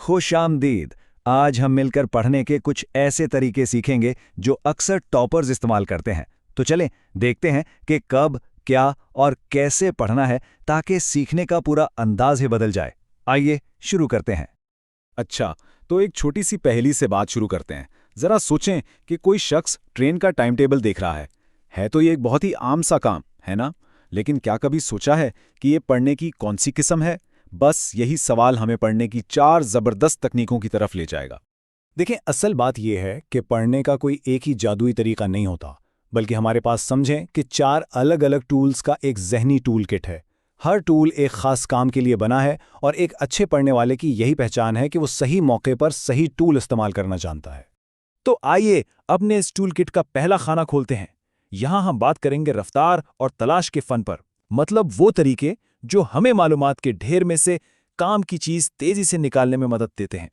खुशामदीद। आज हम मिलकर पढ़ने के कुछ ऐसे तरीके सीखेंगे जो अक्सर टॉपर्स इस्तेमाल करते हैं। तो चलें देखते हैं कि कब, क्या और कैसे पढ़ना है ताकि सीखने का पूरा अंदाज ही बदल जाए। आइए शुरू करते हैं। अच्छा, तो एक छोटी सी पहेली से बात शुरू करते हैं। जरा सोचें कि कोई शख्स ट्रेन का टाइम टेबल देख रहा है तो ये एक बहुत ही आम सा काम है ना? लेकिन क्या कभी सोचा है कि ये पढ़ने की कौन सी किस्म है? बस यही सवाल हमें पढ़ने की 4 जबरदस्त तकनीकों की तरफ ले जाएगा। देखें, असल बात यह है कि पढ़ने का कोई एक ही जादुई तरीका नहीं होता, बल्कि हमारे पास समझें कि 4 अलग अलग टूल्स का एक जहनी टूल किट है। हर टूल एक खास काम के लिए बना है और एक अच्छे पढ़ने वाले की यही पहचान है कि वो सही मौके पर सही टूल इस्तेमाल करना जानता है। तो आइए अपने इस टूल किट का पहला खाना खोलते हैं। यहाँ हम बात करेंगे रफ्तार और तलाश के फन पर, मतलब वो तरीके जो हमें मालूमात के ढेर में से काम की चीज तेजी से निकालने में मदद देते हैं।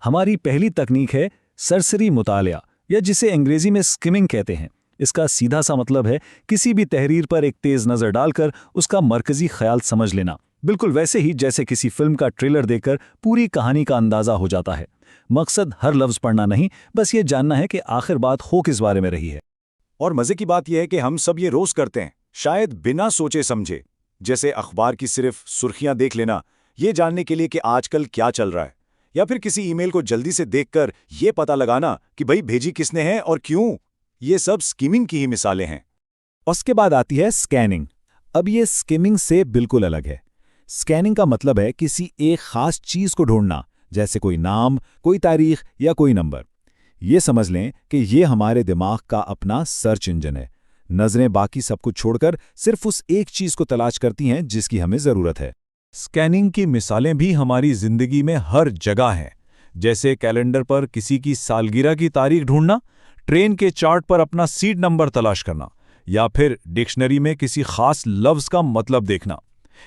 हमारी पहली तकनीक है सरसरी मुतालिया, या जिसे अंग्रेजी में स्किमिंग कहते हैं। इसका सीधा सा मतलब है किसी भी तहरीर पर एक तेज नजर डालकर उसका मरकजी ख्याल समझ लेना, बिल्कुल वैसे ही जैसे किसी फिल्म का ट्रेलर देखकर पूरी कहानी का अंदाजा हो जाता है। मकसद हर लफ्ज पढ़ना नहीं, बस ये जानना है कि आखिर बात हो किस बारे में रही है। और मजे की बात यह है कि हम सब ये रोज करते हैं, शायद बिना सोचे समझे। जैसे अखबार की सिर्फ सुर्खियां देख लेना, ये जानने के लिए कि आजकल क्या चल रहा है, या फिर किसी ईमेल को जल्दी से देखकर ये पता लगाना कि भाई भेजी किसने है और क्यों। ये सब स्कीमिंग की ही मिसालें हैं। उसके बाद आती है स्कैनिंग। अब ये स्किमिंग से बिल्कुल अलग है। स्कैनिंग का मतलब है किसी एक खास चीज को ढूंढना, जैसे कोई नाम, कोई तारीख या कोई नंबर। ये समझ लें कि ये हमारे दिमाग का अपना सर्च इंजन है। नजरें बाकी सब कुछ छोड़कर सिर्फ उस एक चीज को तलाश करती हैं जिसकी हमें जरूरत है। स्कैनिंग की मिसालें भी हमारी जिंदगी में हर जगह हैं, जैसे कैलेंडर पर किसी की सालगिरह की तारीख ढूंढना, ट्रेन के चार्ट पर अपना सीट नंबर तलाश करना, या फिर डिक्शनरी में किसी खास लफ्ज का मतलब देखना।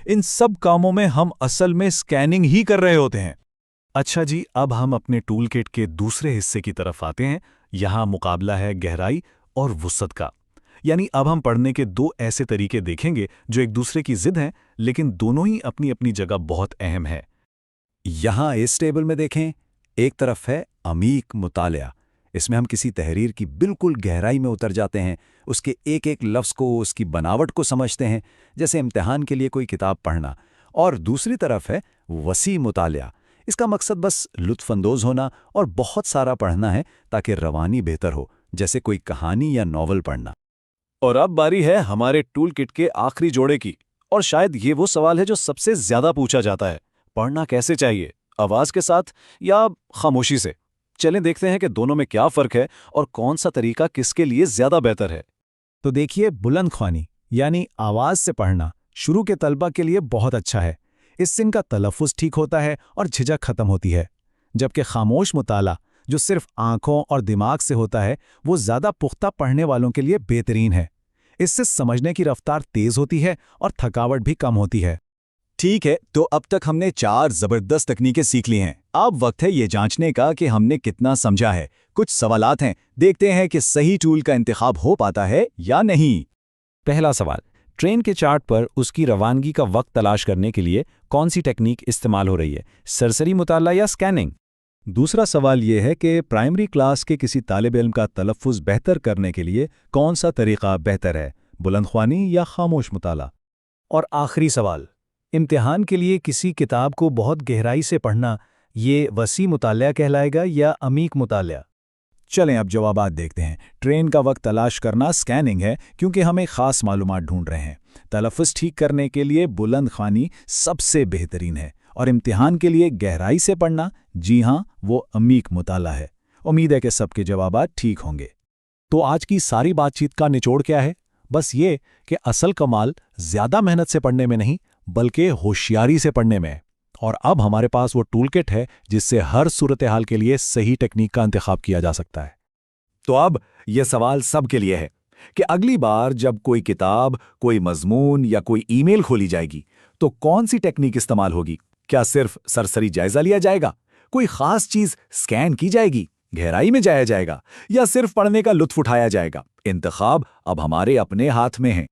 इन सब कामों में हम असल में स्कैनिंग ही कर रहे होते हैं। अच्छा जी, अब हम अपने टूल किट के दूसरे हिस्से की तरफ आते हैं। यहाँ मुकाबला है गहराई और वुसअत का। यानी अब हम पढ़ने के 2 ऐसे तरीके देखेंगे जो एक दूसरे की जिद हैं, लेकिन दोनों ही अपनी अपनी जगह बहुत अहम है। यहाँ इस टेबल में देखें, एक तरफ है अमीक मुतालिया। इसमें हम किसी तहरीर की बिल्कुल गहराई में उतर जाते हैं, उसके एक एक लफ्ज़ को, उसकी बनावट को समझते हैं, जैसे इम्तिहान के लिए कोई किताब पढ़ना। और दूसरी तरफ है वसी मुतालिया। इसका मकसद बस लुत्फ़अंदोज़ होना और बहुत सारा पढ़ना है ताकि रवानी बेहतर हो, जैसे कोई कहानी या नॉवल पढ़ना। और अब बारी है हमारे टूल किट के आखिरी जोड़े की, और शायद ये वो सवाल है जो सबसे ज्यादा पूछा जाता है। पढ़ना कैसे चाहिए, आवाज के साथ या खामोशी से? चलें देखते हैं कि दोनों में क्या फर्क है और कौन सा तरीका किसके लिए ज्यादा बेहतर है। तो देखिए, बुलंद ख्वानी यानी आवाज से पढ़ना शुरू के तलबा के लिए बहुत अच्छा है। इससे इनका तलफ़ुज़ ठीक होता है और झिझक खत्म होती है। जबकि खामोश मुताला, जो सिर्फ आंखों और दिमाग से होता है, वो ज्यादा पुख्ता पढ़ने वालों के लिए बेहतरीन है। इससे समझने की रफ्तार तेज होती है और थकावट भी कम होती है। ठीक है, तो अब तक हमने 4 जबरदस्त तकनीकें सीख ली हैं। अब वक्त है ये जांचने का कि हमने कितना समझा है। कुछ सवालात हैं, देखते हैं कि सही टूल का इंतखाब हो पाता है या नहीं। पहला सवाल, ट्रेन के चार्ट पर उसकी रवानगी का वक्त तलाश करने के लिए कौन सी टेक्निक इस्तेमाल हो रही है, सरसरी मुताला या स्कैनिंग? दूसरा सवाल यह है कि प्राइमरी क्लास के किसी तालिब इल्म का तलफ़ुज़ बेहतर करने के लिए कौन सा तरीक़ा बेहतर है, बुलंद ख्वानी या खामोश मुताला? और आखिरी सवाल, इम्तिहान के लिए किसी किताब को बहुत गहराई से पढ़ना, ये वसी मुतालिया कहलाएगा या अमीक मुतालिया? चलें अब जवाबात देखते हैं। ट्रेन का वक्त तलाश करना स्कैनिंग है, क्योंकि हम एक ख़ास मालूमात ढूंढ रहे हैं। तलफ़ुज़ ठीक करने के लिए बुलंद ख्वानी सबसे बेहतरीन है, और इम्तिहान के लिए गहराई से पढ़ना, जी हाँ, वो अमीक मुताला है। उम्मीद है कि सबके जवाबात ठीक होंगे। तो आज की सारी बातचीत का निचोड़ क्या है? बस ये कि असल कमाल ज़्यादा मेहनत से पढ़ने में नहीं, बल्कि होशियारी से पढ़ने में है। और अब हमारे पास वो टूल किट है जिससे हर सूरत हाल के लिए सही टेक्निक का इंतखाब किया जा सकता है। तो अब यह सवाल सबके लिए है कि अगली बार जब कोई किताब, कोई मजमून या कोई ईमेल खोली जाएगी, तो कौन सी टेक्निक इस्तेमाल होगी? क्या सिर्फ सरसरी जायजा लिया जाएगा, कोई खास चीज स्कैन की जाएगी, गहराई में जाया जाएगा, या सिर्फ पढ़ने का लुत्फ उठाया जाएगा? इंतखाब अब हमारे अपने हाथ में है।